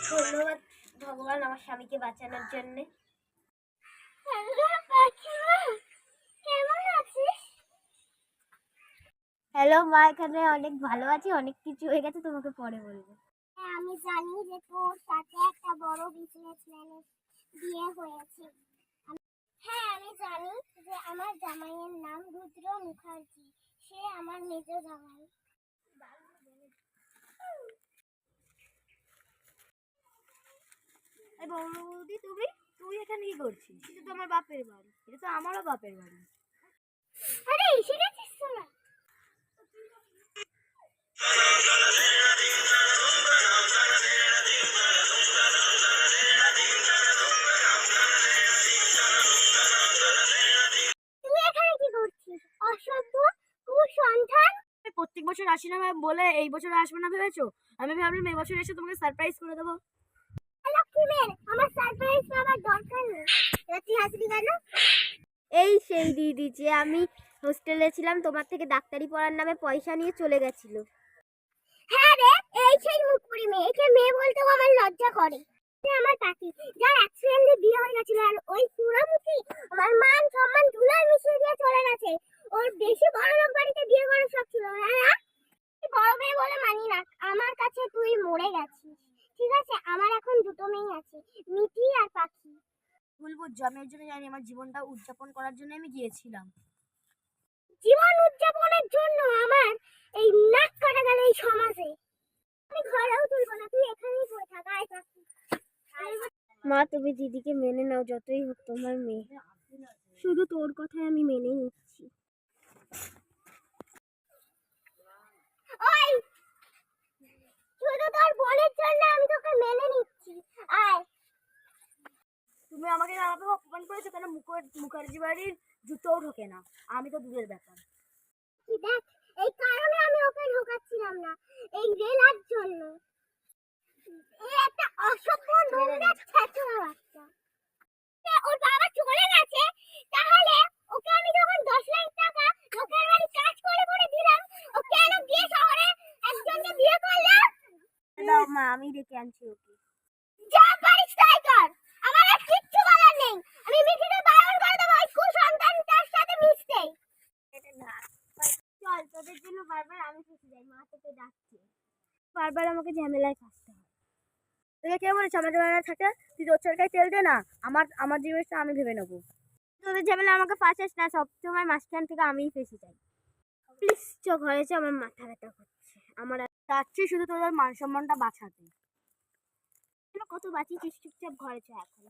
ধন্যবাদ ভগবান আমার স্বামীকে বাঁচানোর জন্য। হ্যালো মা, এখানে অনেক ভালো আছি, অনেক কিছু হয়ে গেছে, তোমাকে পরে বলবো। হ্যাঁ, আমি জানি যে তোর সাথে একটা বড় বিজনেসম্যানের বিয়ে হয়েছে। হ্যাঁ, আমি জানি যে আমার জামাইয়ের নাম রুদ্র মুখার্জি, সে আমার নিজ জামাই। বৌদি, তুই এখানে কি করছিস? এটা তো আমার বাপের বাড়ি, এটা তো আমারও বাপের বাড়ি। আরে এসে গেছিস তোরা? তুই এখানে কি করছিস? অসভ্য কুসন্তান! প্রত্যেক বছর আসি না বলে এই বছর আসবো না ভেবেছো? আমি ভাবলাম এই বছর এসে তোমাকে সারপ্রাইজ করে দেবো। লক্ষ্মী মেয়ে, আমার সারপ্রাইজ পাওয়ার দরকার নেই। তুই হাসলি কেন? এই সেই দিদি যে আমি হোস্টেলে ছিলাম, তোমার থেকে ডাক্তারি পড়ার নামে পয়সা নিয়ে চলে গেছিল। হ্যাঁ রে, এই সেই মুখপুরি মেয়ে, একে মেয়ে বলতেও আমার লজ্জা করে। আমার কাকি, যার অ্যাক্সিডেন্টে বিয়ে হয়ে গেছিল, আর ওই পুরামুখী আমার মান সম্মান ধুলায় মিশিয়ে দিয়ে চলে গেছে। ওর বেশি বড় লোক বাড়িতে বিয়ে করার শখ ছিল। হ্যাঁ, বড় মেয়ে বলে মানি না, আমার কাছে তুই মরে গেছিস। ঠিক আছে, আমার এখন দুটো মেয়ে আছে, মিঠি আর পাখি। ভুল বুঝছো, আমি এর জন্য জানি, আমার জীবনটা উদযাপন করার জন্য আমি গিয়েছিলাম। জীবন উদযাপনের জন্য আমার এই নাক কাটা গেল এই সমাজে। আমি ঘরেও তুলবো না, তুই এখানেই পড়ে থাক। আয় পাখি। মা, তুমি দিদিকে মেনে নাও, যতই হোক তোমার মেয়ে। শুধু তোর কথাই আমি মেনে নিচ্ছি। ওই, শুধু তোর বোনের জন্য আমি তোকে মেনে নিচ্ছি। আয়। তুমি আমাকে আলাদা অপমান করেছো কেন? মুখার্জি বাড়ির জুতোও ঢোকে না, আমি তো দূরের ব্যাপার। কি দেখ, এই কারণে আমি ওকে ঢোকাচ্ছিলাম না, এই রেলার জন্য। এই একটা অসভ্য নোংরা ছেঁচড়া বাচ্চা। ওর বাবা চলে গেছে, তাহলে ওকে আমি যখন 10 লাখ টাকা লোকের বাড়ি কাজ করে করে দিলাম, ও কেন গিয়ে শহরে একজনকে বিয়ে করলো? দাও মা, আমি ডেকে আনছি ওকে। যা পারিস তাই কর, আমার আর কিচ্ছু বলার নেই। আমি মিঠিকে বারণ করে দেবো ওই কুসন্তানটার সাথে মিশতে। চল, তোদের জন্য বারবার আমি ফেসে যাই, মা তোকে ডাকছে, বারবার আমাকে ঝামেলায় ফাঁসতে হয়। তোকে কে বলেছে আমার ঝামেলা থাকে? তুই তোর চরকায় তেল দে না, আমার জিনিসটা আমি ভেবে নেবো। তোদের ঝামেলা আমাকে ফাঁসাস না, সবসময় মাঝখান থেকে আমিই ফেসে যাই। প্লিজ চ ঘরে, আমার মাথা ব্যথা করছে। আমার চাচ্ছি শুধু তোদের মান সম্মানটা বাঁচাতে। কত বাঁচিয়েছিস, চুপচাপ ঘরে চ এখন।